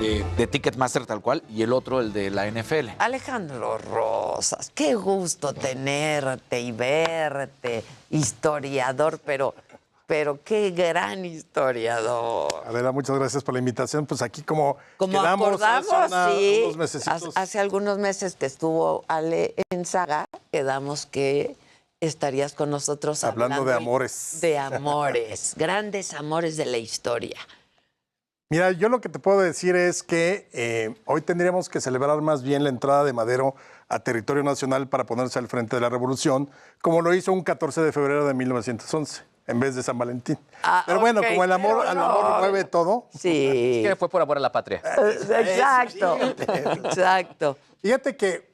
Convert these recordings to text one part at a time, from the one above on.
de Ticketmaster tal cual, y el otro el de la NFL. Alejandro Rosas, qué gusto tenerte y verte, historiador, pero qué gran historiador. Adela, muchas gracias por la invitación. Pues aquí como quedamos acordamos, hace sí, unos mesecitos. hace algunos meses que estuvo Ale en Saga, quedamos que estarías con nosotros hablando de amores. De amores, grandes amores de la historia. Mira, yo lo que te puedo decir es que hoy tendríamos que celebrar más bien la entrada de Madero a territorio nacional para ponerse al frente de la revolución, como lo hizo un 14 de febrero de 1911, en vez de San Valentín. Pero bueno, okay, como el amor mueve todo. Sí. Es que fue por amor a la patria. Exacto, exacto. Fíjate que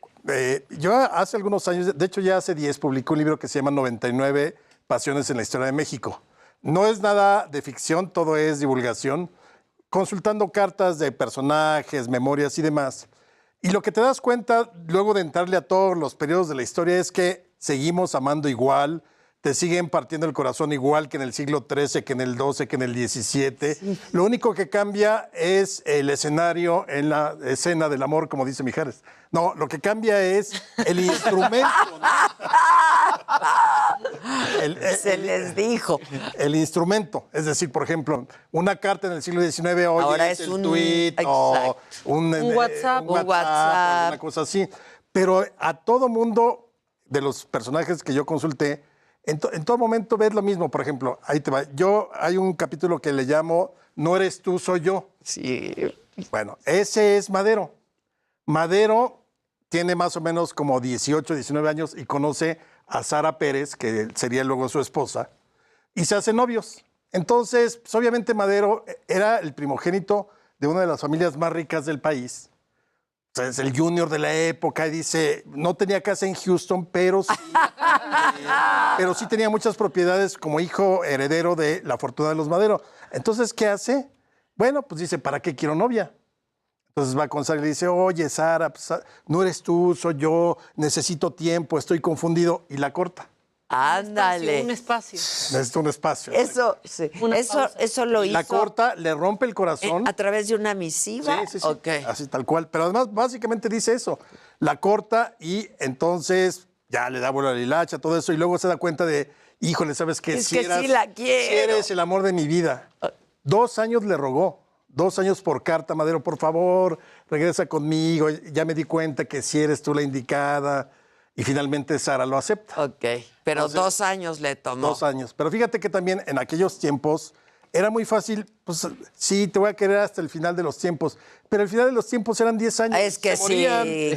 yo hace algunos años, de hecho ya hace 10, publiqué un libro que se llama 99 Pasiones en la Historia de México. No es nada de ficción, todo es divulgación, consultando cartas de personajes, memorias y demás. Y lo que te das cuenta luego de entrarle a todos los periodos de la historia es que seguimos amando igual, te siguen partiendo el corazón igual que en el siglo XIII, que en el XII, que en el XVII. Sí. Lo único que cambia es el escenario en la escena del amor, como dice Mijares. No, lo que cambia es el instrumento, ¿no? Se les dijo. El instrumento. Es decir, por ejemplo, una carta en el siglo XIX hoy ahora es el un tweet o un WhatsApp. Una cosa así. Pero a todo mundo de los personajes que yo consulté, en todo momento ves lo mismo. Por ejemplo, ahí te va. Hay un capítulo que le llamo No eres tú, soy yo. Sí. Bueno, ese es Madero. Madero tiene más o menos como 18, 19 años y conoce a Sara Pérez, que sería luego su esposa, y se hacen novios. Entonces, pues, obviamente Madero era el primogénito de una de las familias más ricas del país. O sea, es el junior de la época y dice, no tenía casa en Houston, pero sí tenía muchas propiedades como hijo heredero de la fortuna de los Madero. Entonces, ¿qué hace? Bueno, pues dice, ¿para qué quiero novia? Entonces va con Sara y le dice, oye, Sara, pues, no eres tú, soy yo, necesito tiempo, estoy confundido. Y la corta. Ándale. Un espacio. Necesita un espacio. Eso, sí. Eso lo hizo. La corta, le rompe el corazón. ¿A través de una misiva? Sí. Okay. Así tal cual. Pero además, básicamente dice eso. La corta y entonces ya le da vuelo a la hilacha, todo eso. Y luego se da cuenta de, híjole, ¿sabes qué? Es que sí la quiero. Si eres el amor de mi vida. 2 años le rogó. 2 años por carta, Madero, por favor, regresa conmigo. Ya me di cuenta que si eres tú la indicada. Y finalmente Sara lo acepta. Ok, pero entonces, 2 años le tomó. 2 años. Pero fíjate que también en aquellos tiempos era muy fácil, pues sí, te voy a querer hasta el final de los tiempos. Pero el final de los tiempos eran 10 años. Es que sí,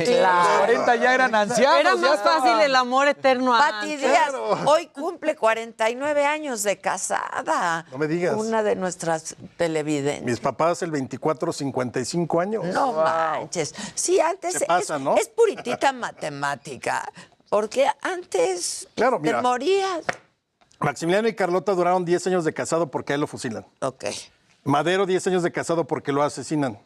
claro. Los 40 ya eran ancianos. Era más fácil el amor eterno. Pati Díaz, hoy cumple 49 años de casada. No me digas. Una de nuestras televidentes. Mis papás el 24, 55 años. No manches. Sí, antes se pasa, ¿no? Es puritita matemática. Porque antes claro, te mira, morías. Maximiliano y Carlota duraron 10 años de casado porque a él lo fusilan. Ok. Madero, 10 años de casado porque lo asesinan.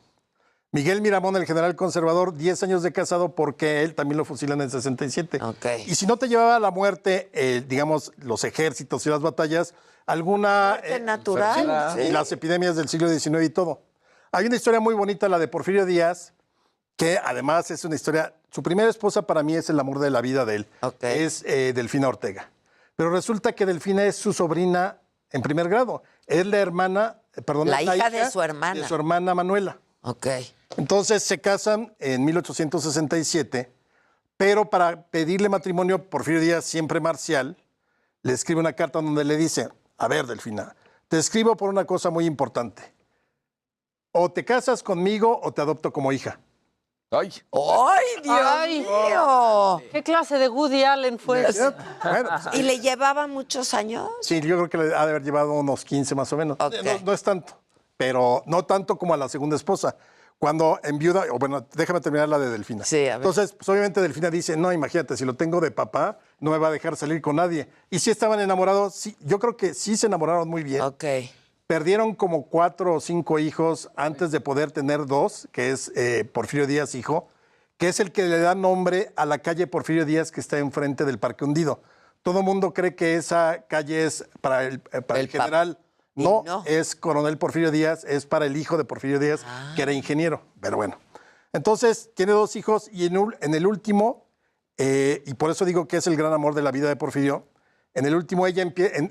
Miguel Miramón, el general conservador, 10 años de casado porque él también lo fusilan en 67. Okay. Y si no te llevaba a la muerte, digamos, los ejércitos y las batallas, alguna... natural. Sí. Y las epidemias del siglo XIX y todo. Hay una historia muy bonita, la de Porfirio Díaz, que además es una historia... Su primera esposa para mí es el amor de la vida de él. Okay. Es Delfina Ortega. Pero resulta que Delfina es su sobrina en primer grado. Es la hermana, perdón, la hija de su hermana. De su hermana Manuela. Ok. Entonces se casan en 1867, pero para pedirle matrimonio, Porfirio Díaz, siempre marcial, le escribe una carta donde le dice, a ver, Delfina, te escribo por una cosa muy importante. O te casas conmigo o te adopto como hija. ¡Ay! ¡Ay, Dios mío! ¿Qué clase de Woody Allen fue? Bueno, ¿Y le llevaba muchos años? Sí, yo creo que le ha de haber llevado unos 15 más o menos. Okay. No es tanto, pero no tanto como a la segunda esposa. Cuando enviuda, o bueno, déjame terminar la de Delfina. Sí, a ver. Entonces, pues obviamente Delfina dice, no, imagínate, si lo tengo de papá, no me va a dejar salir con nadie. Y si estaban enamorados, sí, yo creo que sí se enamoraron muy bien. Ok. Perdieron como 4 o 5 hijos antes de poder tener 2, que es Porfirio Díaz, hijo, que es el que le da nombre a la calle Porfirio Díaz que está enfrente del Parque Hundido. Todo el mundo cree que esa calle es para el general No, no. es coronel Porfirio Díaz, es para el hijo de Porfirio Díaz, que era ingeniero, pero bueno. Entonces, tiene 2 hijos y en el último, y por eso digo que es el gran amor de la vida de Porfirio, en el último ella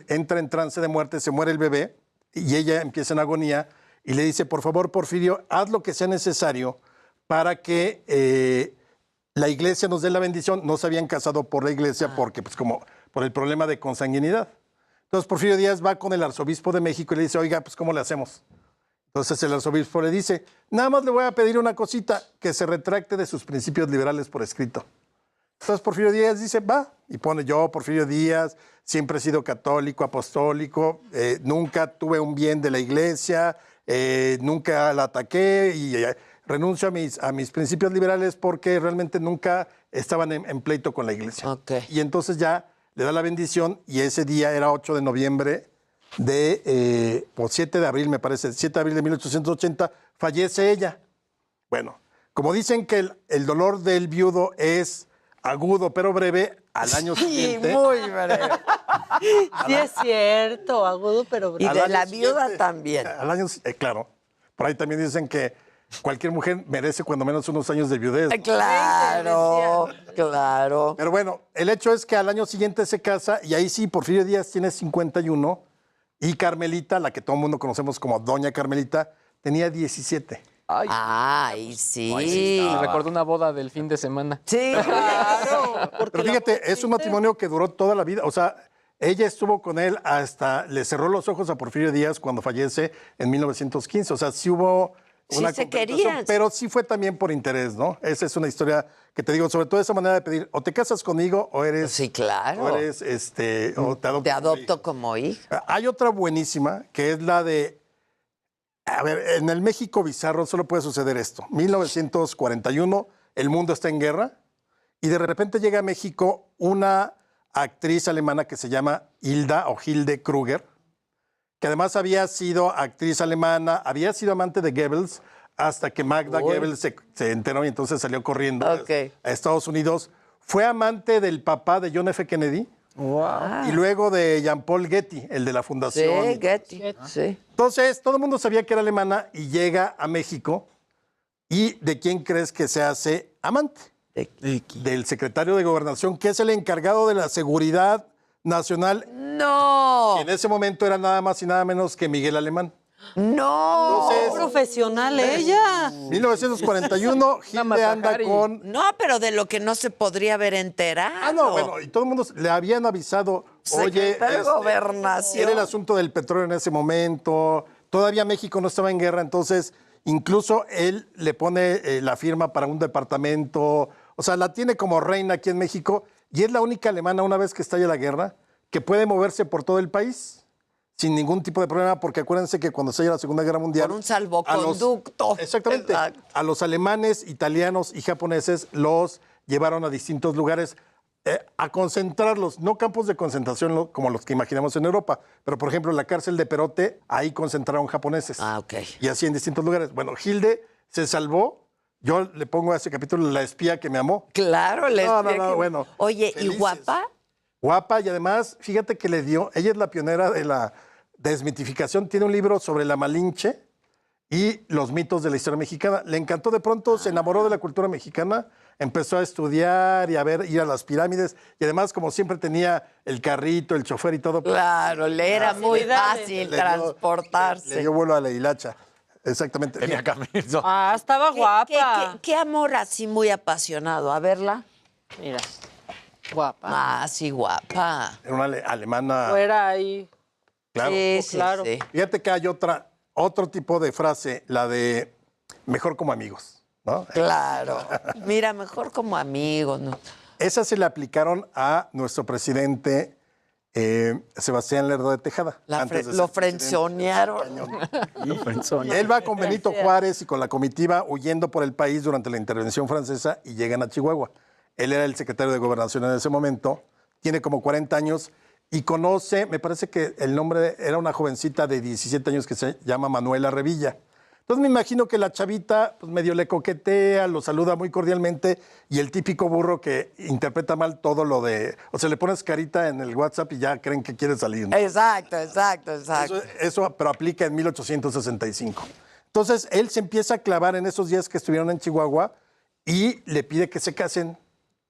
entra en trance de muerte, se muere el bebé y ella empieza en agonía y le dice, por favor, Porfirio, haz lo que sea necesario para que la iglesia nos dé la bendición. No se habían casado por la iglesia porque, pues, como por el problema de consanguinidad. Entonces, Porfirio Díaz va con el arzobispo de México y le dice, oiga, pues, ¿cómo le hacemos? Entonces, el arzobispo le dice, nada más le voy a pedir una cosita, que se retracte de sus principios liberales por escrito. Entonces, Porfirio Díaz dice, va, y pone, yo, Porfirio Díaz, siempre he sido católico, apostólico, nunca tuve un bien de la iglesia, nunca la ataqué y renuncio a mis principios liberales porque realmente nunca estaban en pleito con la iglesia. Ok. Y entonces ya le da la bendición y ese día era 8 de noviembre o 7 de abril, me parece, 7 de abril de 1880, fallece ella. Bueno, como dicen que el dolor del viudo es agudo pero breve, al año siguiente... muy breve. Sí es cierto, agudo, pero Y Al de año la viuda siguiente, también. Al año, claro. Por ahí también dicen que cualquier mujer merece cuando menos unos años de viudez, ¿no? Claro, claro. Pero bueno, el hecho es que al año siguiente se casa y ahí sí, Porfirio Díaz tiene 51 y Carmelita, la que todo el mundo conocemos como Doña Carmelita, tenía 17. Ay, Ay, sí. me recuerdo una boda del fin de semana. Sí, claro. Pero fíjate, es un matrimonio que duró toda la vida. O sea, ella estuvo con él hasta, le cerró los ojos a Porfirio Díaz cuando fallece en 1915. O sea, sí hubo una Sí se complicación, querían. pero sí fue también por interés, ¿no? Esa es una historia que te digo, sobre todo esa manera de pedir, o te casas conmigo o eres... Sí, claro. O eres, o te adopto. Te adopto como hija. Hay otra buenísima, que es la de... A ver, en el México bizarro solo puede suceder esto. 1941, el mundo está en guerra y de repente llega a México una actriz alemana que se llama Hilda o Hilde Kruger, que además había sido actriz alemana, había sido amante de Goebbels hasta que Magda Goebbels se enteró y entonces salió corriendo Ok. a Estados Unidos. Fue amante del papá de John F. Kennedy y luego de Jean-Paul Getty, el de la fundación. Sí, Getty. Sí. Entonces, todo el mundo sabía que era alemana y llega a México. ¿Y de quién crees que se hace amante? Del secretario de Gobernación, que es el encargado de la seguridad nacional. No, En ese momento era nada más y nada menos que Miguel Alemán. no. Entonces, profesional ella. 1941, Hilde anda Matajari. con... No, pero de lo que no se podría haber enterado. Ah, no, bueno, y todo el mundo le habían avisado, oye, Secretario de Gobernación. era el asunto del petróleo en ese momento, todavía México no estaba en guerra, entonces incluso él le pone la firma para un departamento, o sea, la tiene como reina aquí en México y es la única alemana, una vez que estalla la guerra, que puede moverse por todo el país sin ningún tipo de problema, porque acuérdense que cuando estalla la Segunda Guerra Mundial... Con un salvoconducto. Exactamente. Exacto. A los alemanes, italianos y japoneses los llevaron a distintos lugares a concentrarlos, no campos de concentración como los que imaginamos en Europa, pero por ejemplo la cárcel de Perote, ahí concentraron japoneses. Ah, ok. Y así en distintos lugares. Bueno, Hilde se salvó. Yo le pongo a ese capítulo La espía que me amó. Claro, les No, bueno. Oye, Felices. ¿y guapa? Guapa y además, fíjate que le dio, ella es la pionera de la desmitificación, tiene un libro sobre la Malinche y los mitos de la historia mexicana. Le encantó, de pronto se enamoró de la cultura mexicana, empezó a estudiar y a ver, ir a las pirámides y además como siempre tenía el carrito, el chofer y todo. Claro, le era muy Facilidades. fácil le dio- transportarse. Le dio vuelo a la hilacha. Exactamente. Tenía camino. Ah, estaba guapa. Qué amor así muy apasionado. A verla. Mira, guapa. Ah, sí, guapa. Era una alemana. Fuera ahí. Claro. Sí, sí, claro. sí. Fíjate que hay otro tipo de frase, la de mejor como amigos, ¿no? Claro. Mira, mejor como amigos, ¿no? Esa se le aplicaron a nuestro presidente Sebastián Lerdo de Tejada. antes de ser Lo presidente. frenzonearon. Él va con Benito Juárez y con la comitiva huyendo por el país durante la intervención francesa y llegan a Chihuahua. Él era el secretario de Gobernación en ese momento, tiene como 40 años y conoce, me parece que el nombre era una jovencita de 17 años que se llama Manuela Revilla. Entonces me imagino que la chavita pues, medio le coquetea, lo saluda muy cordialmente y el típico burro que interpreta mal todo lo de... O sea, le pones carita en el WhatsApp y ya creen que quiere salir, ¿no? Exacto. Eso, pero aplica en 1865. Entonces, él se empieza a clavar en esos días que estuvieron en Chihuahua y le pide que se casen.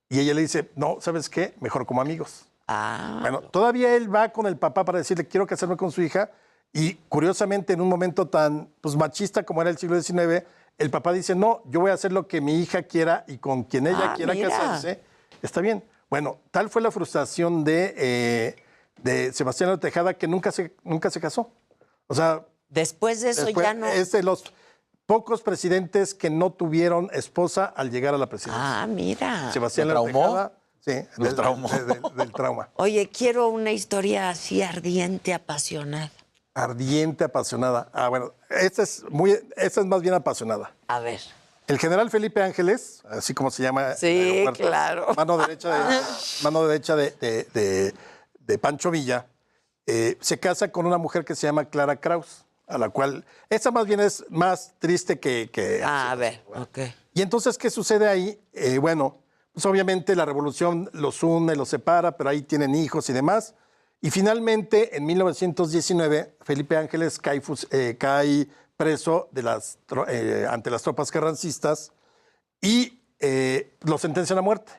Y ella le dice, no, ¿sabes qué? Mejor como amigos. Bueno, todavía él va con el papá para decirle, quiero casarme con su hija. Y curiosamente, en un momento tan pues, machista como era el siglo XIX, el papá dice, no, yo voy a hacer lo que mi hija quiera y con quien ella quiera casarse. Está bien. Bueno, tal fue la frustración de Sebastián Tejada que nunca se casó. O sea... Después de eso ya no... Es de los pocos presidentes que no tuvieron esposa al llegar a la presidencia. Mira. Sebastián ¿Lo traumó? Tejada, sí, del trauma. Oye, quiero una historia así ardiente, apasionada. Ardiente, apasionada. Bueno, esta es más bien apasionada. A ver. El general Felipe Ángeles, así como se llama. Sí, claro. Mano derecha de Pancho Villa, se casa con una mujer que se llama Clara Kraus, a la cual, esta más bien es más triste que A ver, ok. Y entonces, ¿qué sucede ahí? Bueno, pues obviamente la revolución los une, los separa, pero ahí tienen hijos y demás. Y finalmente, en 1919, Felipe Ángeles cae preso ante las tropas carrancistas y lo sentencian a muerte.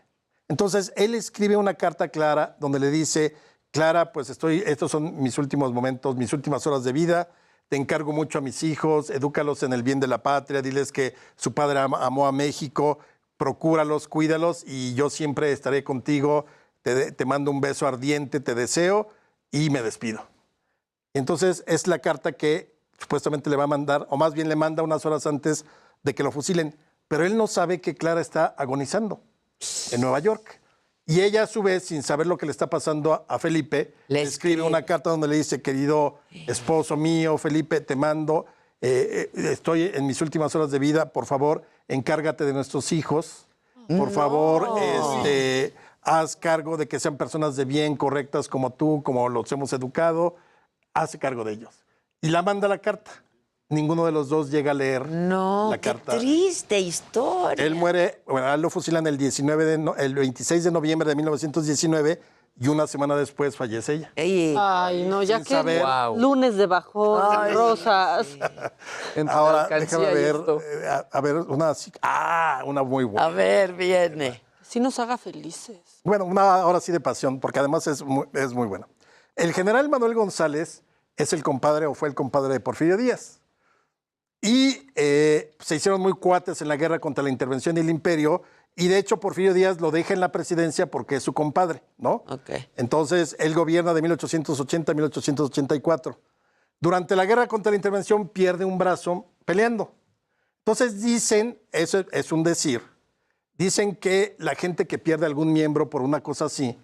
Entonces, él escribe una carta a Clara donde le dice, Clara, pues estos son mis últimos momentos, mis últimas horas de vida, te encargo mucho a mis hijos, edúcalos en el bien de la patria, diles que su padre amó a México, procúralos, cuídalos y yo siempre estaré contigo, te mando un beso ardiente, te deseo y me despido. Entonces es la carta que supuestamente le va a mandar, o más bien le manda unas horas antes de que lo fusilen, pero él no sabe que Clara está agonizando en Nueva York. Y ella, a su vez, sin saber lo que le está pasando a Felipe, le escribe una carta donde le dice, querido esposo mío, Felipe, te mando, estoy en mis últimas horas de vida, por favor, encárgate de nuestros hijos, por favor, haz cargo de que sean personas de bien, correctas como tú, como los hemos educado, haz cargo de ellos. Y la manda la carta. Ninguno de los dos llega a leer la carta. Qué triste historia. Él muere, bueno, él lo fusilan el 26 de noviembre de 1919 y una semana después fallece ella. Ay, no, ya Sin que saber. Wow. lunes de bajón, rosas. Entre Ahora, la alcancía déjame y ver, esto. a ver, una así. Una muy buena. A ver, viene. Sí nos haga felices. Bueno, una ahora sí de pasión, porque además es muy buena. El general Manuel González es el compadre o fue el compadre de Porfirio Díaz. Y se hicieron muy cuates en la guerra contra la intervención del imperio. Y de hecho, Porfirio Díaz lo deja en la presidencia porque es su compadre, ¿no? Ok. Entonces, él gobierna de 1880 a 1884. Durante la guerra contra la intervención pierde un brazo peleando. Entonces dicen, eso es un decir, dicen que la gente que pierde algún miembro por una cosa así,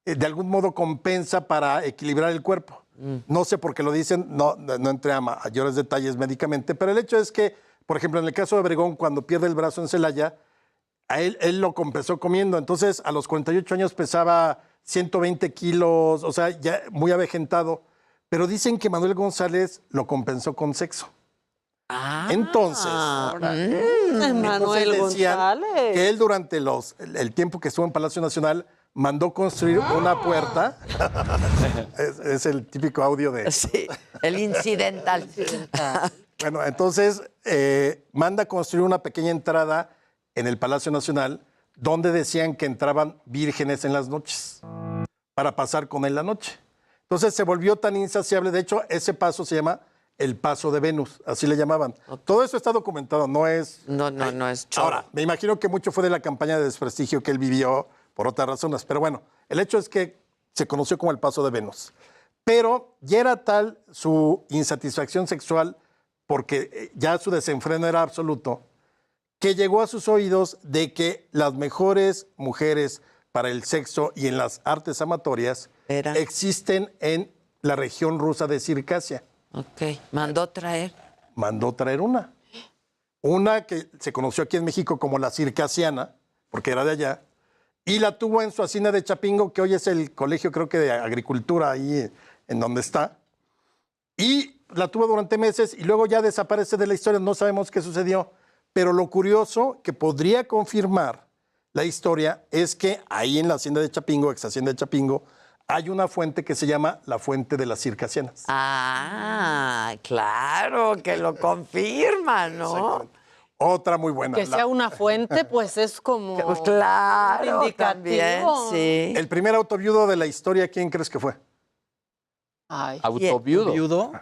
de algún modo compensa para equilibrar el cuerpo. No sé por qué lo dicen, no entré a mayores detalles médicamente, pero el hecho es que, por ejemplo, en el caso de Obregón, cuando pierde el brazo en Celaya, él lo compensó comiendo. Entonces, a los 48 años pesaba 120 kilos, o sea, ya muy avejentado. Pero dicen que Manuel González lo compensó con sexo. Entonces, Manuel decían González. que él durante el tiempo que estuvo en Palacio Nacional mandó construir una puerta. es el típico audio de... Sí, el incidental. Bueno, entonces manda construir una pequeña entrada en el Palacio Nacional donde decían que entraban vírgenes en las noches para pasar con él la noche. Entonces se volvió tan insaciable. De hecho, ese paso se llama el Paso de Venus, así le llamaban. Todo eso está documentado, no es... No es choro. Ahora, me imagino que mucho fue de la campaña de desprestigio que él vivió por otras razones, pero bueno, el hecho es que se conoció como el Paso de Venus. Pero ya era tal su insatisfacción sexual, porque ya su desenfreno era absoluto, que llegó a sus oídos de que las mejores mujeres para el sexo y en las artes amatorias existen en la región rusa de Circasia. Ok, mandó traer una que se conoció aquí en México como la circasiana, porque era de allá, y la tuvo en su hacienda de Chapingo, que hoy es el colegio, creo que de agricultura, ahí en donde está. Y la tuvo durante meses y luego ya desaparece de la historia, no sabemos qué sucedió. Pero lo curioso que podría confirmar la historia es que ahí en la hacienda de Chapingo, ex hacienda de Chapingo, hay una fuente que se llama la Fuente de las Circasianas. Ah, claro, que lo confirma, ¿no? Exactamente. Otra muy buena. Que sea una fuente, pues es como Pues claro, indicativo. también, sí. El primer autoviudo de la historia, ¿quién crees que fue? Ay, Autoviudo. ¿Viudo?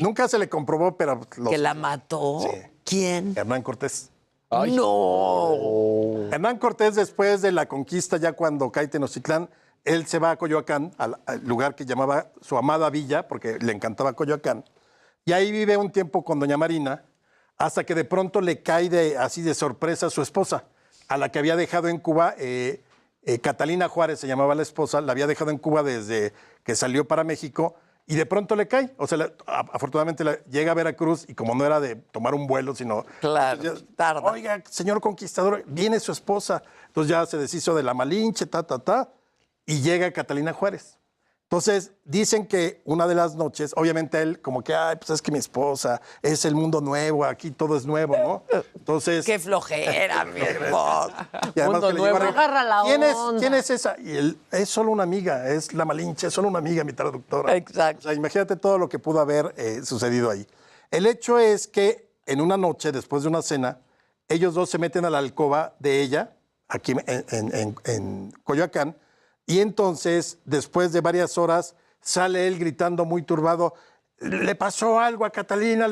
Nunca se le comprobó, pero... ¿Que la mató? Sí. ¿Quién? Hernán Cortés. No. Hernán Cortés, después de la conquista, ya cuando cae Tenochtitlán, él se va a Coyoacán, al lugar que llamaba su amada villa, porque le encantaba Coyoacán, y ahí vive un tiempo con doña Marina, hasta que de pronto le cae así de sorpresa a su esposa, a la que había dejado en Cuba, Catalina Juárez se llamaba la esposa, la había dejado en Cuba desde que salió para México, y de pronto le cae. O sea, afortunadamente llega a Veracruz, y como no era de tomar un vuelo, sino... Claro, tarda. Oiga, señor conquistador, viene su esposa. Entonces ya se deshizo de la Malinche, y llega Catalina Juárez. Entonces, dicen que una de las noches, obviamente él como que, ay, pues es que mi esposa, es el mundo nuevo, aquí todo es nuevo, ¿no? Entonces... Qué flojera, mi esposa. Y además Mundo que le nuevo. lleva a Agarra la onda. ¿Quién es esa? Y él, es solo una amiga, es la Malinche, es solo una amiga, mi traductora. Exacto. O sea, imagínate todo lo que pudo haber sucedido ahí. El hecho es que en una noche, después de una cena, ellos dos se meten a la alcoba de ella, aquí en Coyoacán, y entonces, después de varias horas, sale él gritando muy turbado, le pasó algo a Catalina,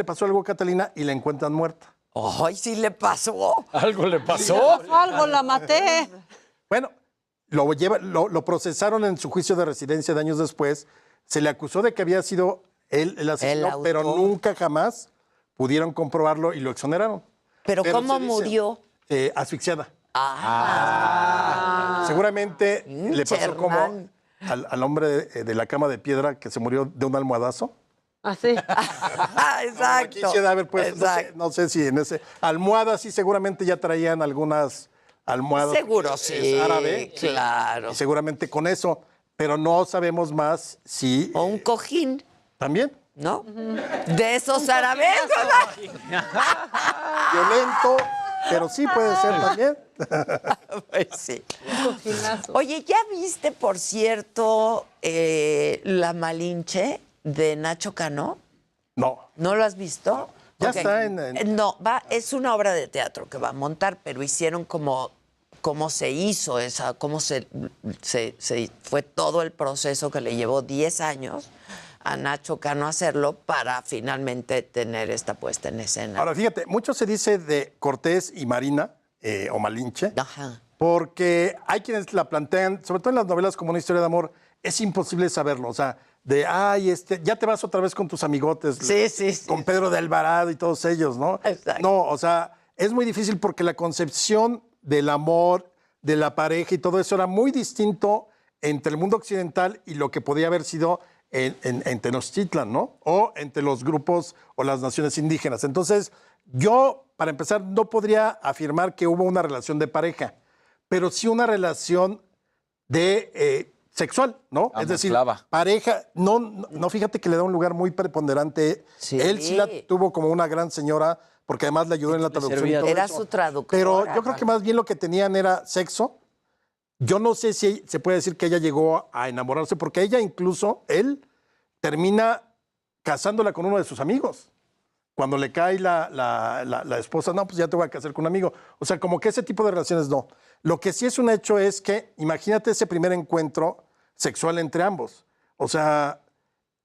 y la encuentran muerta. Ay, sí le pasó. ¿Algo le pasó? algo la maté. Bueno, lo procesaron en su juicio de residencia de años después, se le acusó de que había sido él el asesino, autor. pero nunca jamás pudieron comprobarlo y lo exoneraron. ¿Pero cómo se dice, murió? asfixiada. Ah. Seguramente le pasó como Hernán. al hombre de la cama de piedra que se murió de un almohadazo. Así. Exacto. Quisiera haber puesto, Exacto. no sé si en ese... Almohadas sí, seguramente ya traían algunas almohadas. Seguro es sí. árabe. Claro. Y seguramente con eso, pero no sabemos más si... O un cojín, También, ¿no? De esos árabes. violento, pero sí puede ser también. Pues sí. Oye, ¿ya viste, por cierto, La Malinche de Nacho Cano? No. ¿No lo has visto? Ya Ok. está en... No, es una obra de teatro que va a montar, pero hicieron como cómo se hizo esa, cómo se fue todo el proceso que le llevó 10 años a Nacho Cano hacerlo para finalmente tener esta puesta en escena. Ahora, fíjate, mucho se dice de Cortés y Marina, o Malinche, Ajá. porque hay quienes la plantean, sobre todo en las novelas como una historia de amor, es imposible saberlo. O sea, ya te vas otra vez con tus amigotes. Sí. Con Pedro de Alvarado y todos ellos, ¿no? Exacto. No, o sea, es muy difícil porque la concepción del amor, de la pareja y todo eso era muy distinto entre el mundo occidental y lo que podía haber sido en Tenochtitlan, ¿no? O entre los grupos o las naciones indígenas. Entonces, yo, para empezar, no podría afirmar que hubo una relación de pareja, pero sí una relación de sexual, ¿no? Ah, es decir, esclava. pareja, no, preponderante que le da un lugar muy preponderante. Sí. Él sí la tuvo como una gran señora, porque además le ayudó en la traducción. Y servía. todo Era eso. su traductora. Pero yo creo que más bien lo que tenían era sexo. Yo no sé si se puede decir que ella llegó a enamorarse, porque ella incluso, él, termina casándola con uno de sus amigos. Cuando le cae la esposa, no, pues ya te voy a casar con un amigo. O sea, como que ese tipo de relaciones no. Lo que sí es un hecho es que, imagínate ese primer encuentro sexual entre ambos. O sea,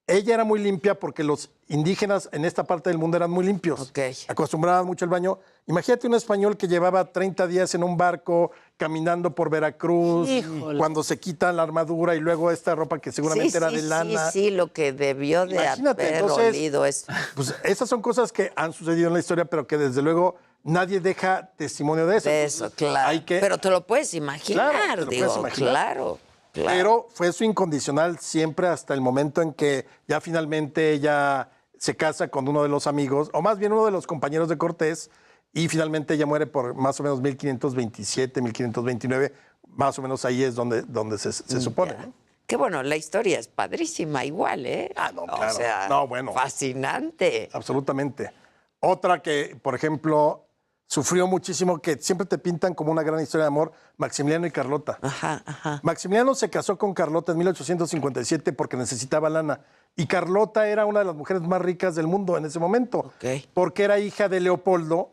ella era muy limpia porque los indígenas en esta parte del mundo eran muy limpios. Ok. Acostumbraban mucho el baño. Imagínate un español que llevaba 30 días en un barco caminando por Veracruz, Híjole. cuando se quita la armadura y luego esta ropa que seguramente era de lana. Sí, lo que debió de Imagínate, haber entonces, olido es... Pues esas son cosas que han sucedido en la historia, pero que desde luego nadie deja testimonio de eso. De eso, Entonces, claro. hay que- Pero te lo puedes imaginar, Claro, te lo digo, puedes imaginar. claro. Pero fue su incondicional siempre hasta el momento en que ya finalmente ella se casa con uno de los amigos, o más bien uno de los compañeros de Cortés, y finalmente ella muere por más o menos 1527, 1529, más o menos ahí es donde se supone, ¿no? Que bueno, la historia es padrísima igual, ¿eh? Ah, no, O claro. sea, No, bueno. fascinante. Absolutamente. Otra que, por ejemplo, sufrió muchísimo, que siempre te pintan como una gran historia de amor, Maximiliano y Carlota. Ajá, ajá. Maximiliano se casó con Carlota en 1857 porque necesitaba lana. Y Carlota era una de las mujeres más ricas del mundo en ese momento. Ok. Porque era hija de Leopoldo,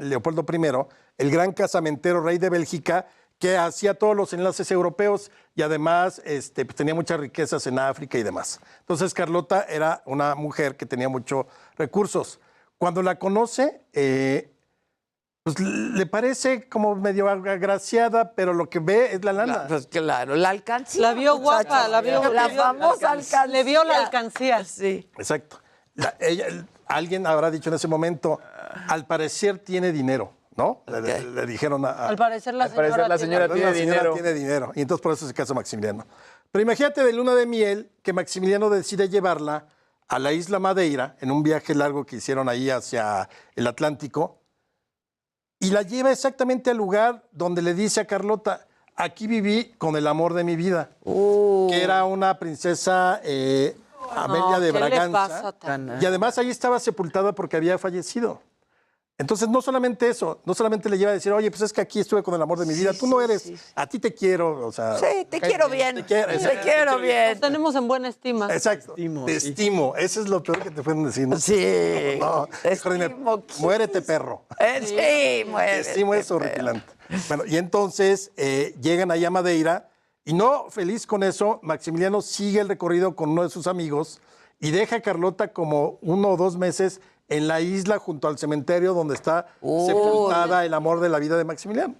Leopoldo I, el gran casamentero rey de Bélgica, que hacía todos los enlaces europeos y además pues, tenía muchas riquezas en África y demás. Entonces Carlota era una mujer que tenía muchos recursos. Cuando la conoce, pues le parece como medio agraciada, pero lo que ve es la lana. Pues claro, la alcancía. La vio muchachos. guapa, la vio. La le vio- famosa alcancía. Le vio la alcancía. Sí. Exacto. Alguien habrá dicho en ese momento, al parecer tiene dinero, ¿no? Le dijeron a... Al parecer la Al parecer señora, la señora La tiene señora dinero. tiene dinero. Y entonces por eso se casa Maximiliano. Pero imagínate de luna de miel que Maximiliano decide llevarla a la isla Madeira en un viaje largo que hicieron ahí hacia el Atlántico y la lleva exactamente al lugar donde le dice a Carlota, aquí viví con el amor de mi vida, que era una princesa Amelia de ¿qué le Braganza. pasa tan- Y además ahí estaba sepultada porque había fallecido. Entonces, no solamente eso, no solamente le lleva a decir, oye, pues es que aquí estuve con el amor de mi vida, tú no eres, a ti te quiero, o sea... Sí, te quiero bien. Te quiero, Te exacto, quiero bien. Nos tenemos en buena estima. Exacto, te estimo, eso es lo peor que te pueden decir, ¿no? Sí. No, Te mejor dime, estimo. muérete, perro. Sí, Te muere. estimo es horripilante. Bueno, y entonces llegan allá a Madeira y no feliz con eso, Maximiliano sigue el recorrido con uno de sus amigos y deja a Carlota como 1 o 2 meses en la isla junto al cementerio donde está sepultada el amor de la vida de Maximiliano.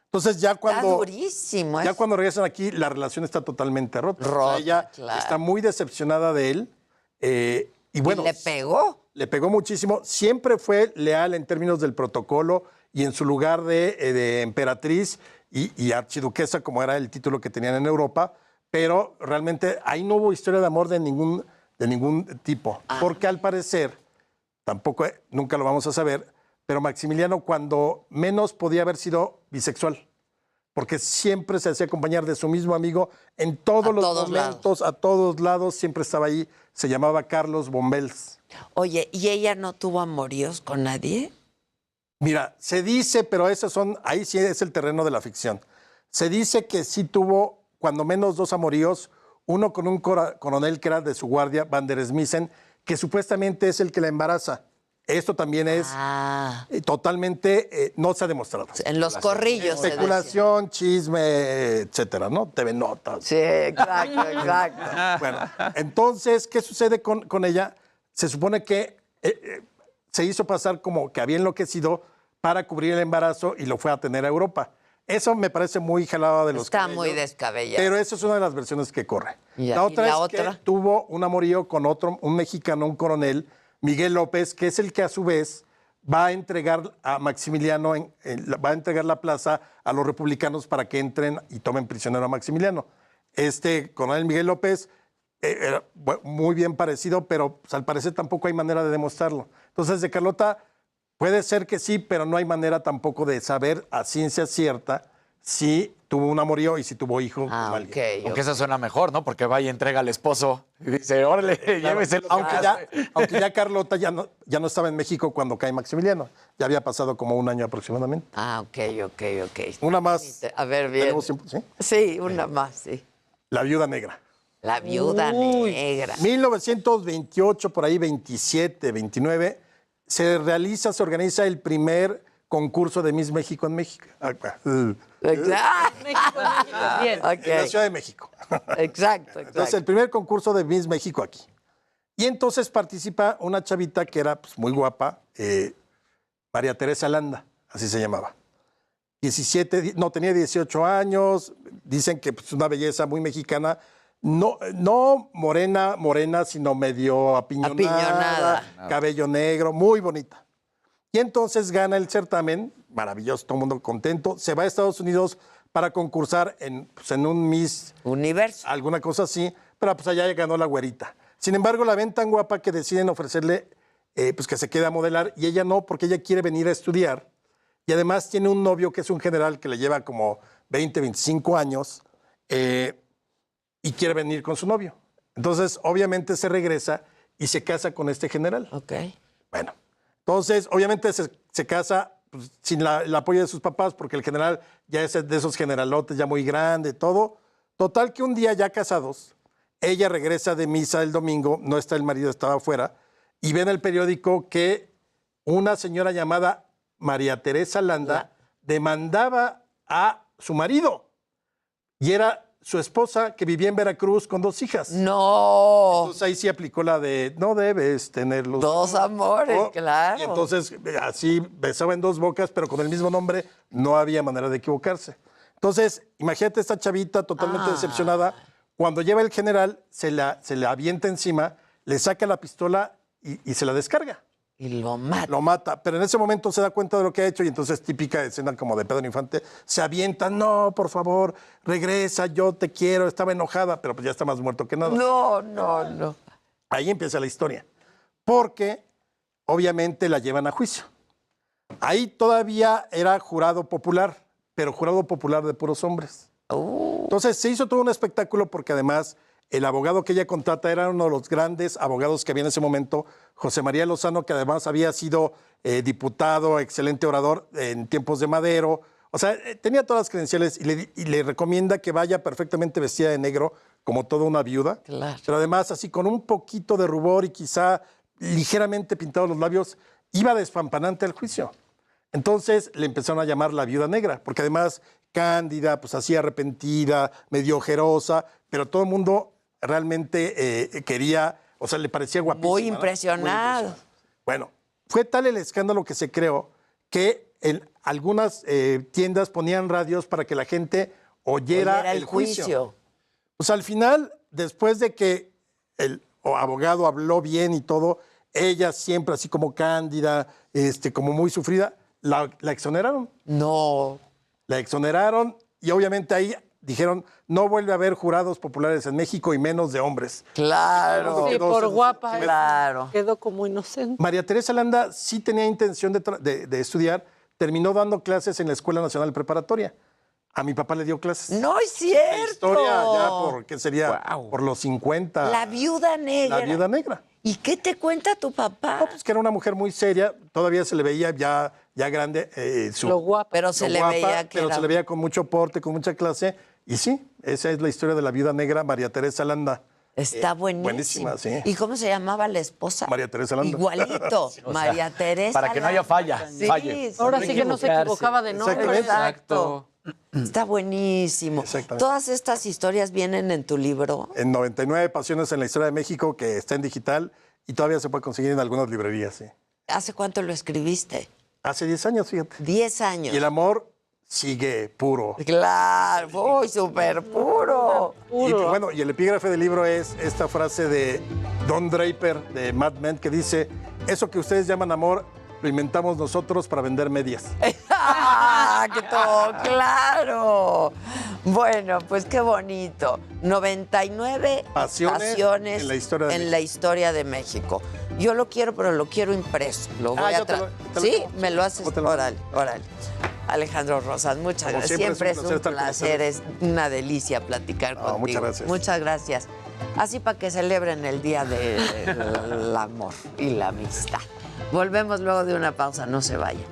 Entonces ya Está cuando, durísimo. ya cuando regresan aquí, la relación está totalmente rota. Rota, Ella claro. está muy decepcionada de él y bueno... ¿Y le pegó? Le pegó muchísimo. Siempre fue leal en términos del protocolo y en su lugar de emperatriz y archiduquesa, como era el título que tenían en Europa, pero realmente ahí no hubo historia de amor de ningún tipo, porque al parecer, tampoco, nunca lo vamos a saber, pero Maximiliano cuando menos podía haber sido bisexual, porque siempre se hacía acompañar de su mismo amigo en todos los todos momentos, a todos lados, siempre estaba ahí, se llamaba Carlos Bombels. Oye, ¿y ella no tuvo amoríos con nadie? Mira, se dice, pero ahí sí es el terreno de la ficción. Se dice que sí tuvo, cuando menos 2 amoríos, uno con un coronel que era de su guardia, Van der Smissen, que supuestamente es el que la embaraza. Esto también es totalmente, no se ha demostrado. En los corrillos. se decía. Especulación, chisme, etcétera, ¿no? TV Notas. Sí, exacto, exacto. Bueno, entonces, ¿qué sucede con ella? Se supone que se hizo pasar como que había enloquecido para cubrir el embarazo y lo fue a tener a Europa. Eso me parece muy jalado de los Está cabellos, muy descabellado. pero esa es una de las versiones que corre. Ya, La ¿y otra la es otra? que tuvo un amorío con un mexicano, un coronel, Miguel López, que es el que a su vez va a entregar a Maximiliano, va a entregar la plaza a los republicanos para que entren y tomen prisionero a Maximiliano. Este coronel Miguel López era muy bien parecido, pero pues, al parecer tampoco hay manera de demostrarlo. Entonces, de Carlota puede ser que sí, pero no hay manera tampoco de saber a ciencia cierta si tuvo un amorío y si tuvo hijo con alguien. Ok. Aunque eso suena mejor, ¿no? Porque va y entrega al esposo y dice, órale, lléveselo. Aunque ya Carlota ya no estaba en México cuando cae Maximiliano. Ya había pasado como 1 año aproximadamente. Ok. Una más. A ver, bien. ¿Tenemos tiempo? ¿Sí? Sí, una más, sí. La viuda negra. La viuda negra. 1928, por ahí 27, 29, se organiza el primer concurso de Miss México en México. Exacto. México, bien. Ok. En la Ciudad de México. Exacto. Entonces, el primer concurso de Miss México aquí. Y entonces participa una chavita que era pues, muy guapa, María Teresa Landa, así se llamaba. Tenía 18 años, dicen que pues, una belleza muy mexicana, no morena, sino medio apiñonada, cabello negro, muy bonita. Y entonces gana el certamen, maravilloso, todo el mundo contento, se va a Estados Unidos para concursar en un Miss Universo. alguna cosa así, pero pues allá ganó la güerita. Sin embargo, la ven tan guapa que deciden ofrecerle pues que se quede a modelar y ella no, porque ella quiere venir a estudiar y además tiene un novio que es un general que le lleva como 20, 25 años y quiere venir con su novio. Entonces, obviamente se regresa y se casa con este general. Ok. Bueno, entonces, obviamente se casa pues, sin el apoyo de sus papás, porque el general ya es de esos generalotes, ya muy grande, todo. Total que un día ya casados, ella regresa de misa el domingo, no está el marido, estaba afuera, y ve en el periódico que una señora llamada María Teresa Landa demandaba a su marido. Y era su esposa que vivía en Veracruz con 2 hijas. No. Entonces ahí sí aplicó la de no debes tener los 2 amores, ¿no? claro. Y entonces así besaba en 2 bocas, pero con el mismo nombre no había manera de equivocarse. Entonces, imagínate esta chavita totalmente decepcionada. Cuando lleva el general, se la avienta encima, le saca la pistola y se la descarga. Y lo mata. Lo mata, pero en ese momento se da cuenta de lo que ha hecho y entonces típica escena como de Pedro Infante, se avienta, no, por favor, regresa, yo te quiero, estaba enojada, pero pues ya está más muerto que nada. No. Ahí empieza la historia, porque obviamente la llevan a juicio. Ahí todavía era jurado popular, pero jurado popular de puros hombres. Entonces se hizo todo un espectáculo porque además el abogado que ella contrata era uno de los grandes abogados que había en ese momento, José María Lozano, que además había sido diputado, excelente orador en tiempos de Madero. O sea, tenía todas las credenciales y le recomienda que vaya perfectamente vestida de negro, como toda una viuda. Claro. Pero además, así con un poquito de rubor y quizá ligeramente pintados los labios, iba despampanante al juicio. Entonces le empezaron a llamar la viuda negra, porque además cándida, pues así arrepentida, medio ojerosa, pero todo el mundo realmente quería, o sea, le parecía guapísima. Muy ¿no? impresionado. Bueno, fue tal el escándalo que se creó que en algunas tiendas ponían radios para que la gente oyera el juicio. Pues al final, después de que el abogado habló bien y todo, ella siempre así como cándida, como muy sufrida, la exoneraron. No. La exoneraron y obviamente ahí dijeron, no vuelve a haber jurados populares en México y menos de hombres. Claro. Sí, por guapa. Claro. Quedó como inocente. María Teresa Landa sí tenía intención de estudiar, terminó dando clases en la Escuela Nacional Preparatoria. A mi papá le dio clases. No es cierto. La historia ya por, ¿qué sería? Wow. Por los 50. La viuda negra. La viuda negra. ¿Y qué te cuenta tu papá? No, pues que era una mujer muy seria, todavía se le veía ya grande. Lo guapa. Pero se lo le guapa, veía que pero era... se le veía con mucho porte, con mucha clase. Y sí, esa es la historia de la viuda negra, María Teresa Landa. Está buenísimo. Buenísima, sí. ¿Y cómo se llamaba la esposa? María Teresa Landa. Igualito. María Teresa para que no haya falla, Sí, falle. sí. Ahora sí que no se equivocaba de nombre. Exactamente. Exacto. Está buenísimo. Exactamente. Todas estas historias vienen en tu libro. En 99 Pasiones en la Historia de México, que está en digital y todavía se puede conseguir en algunas librerías, sí. ¿Hace cuánto lo escribiste? Hace 10 años, fíjate. 10 años. Y el amor sigue puro. Claro, uy, súper puro. Y bueno, y el epígrafe del libro es esta frase de Don Draper de Mad Men que dice, eso que ustedes llaman amor, lo inventamos nosotros para vender medias. ¡Ah, qué todo claro! Bueno, pues qué bonito. 99 Pasiones en la historia de en la historia de México. Yo lo quiero, pero lo quiero impreso. Lo voy a yo te lo ¿Sí? llevo. ¿Me lo haces? ¿Cómo te lo- Órale, órale. Alejandro Rosas, muchas Como gracias. siempre, Siempre es un estar con placer, es ustedes. una delicia platicar No, contigo. muchas gracias. Muchas gracias. Así para que celebren el Día del Amor y la Amistad. Volvemos luego de una pausa, no se vayan.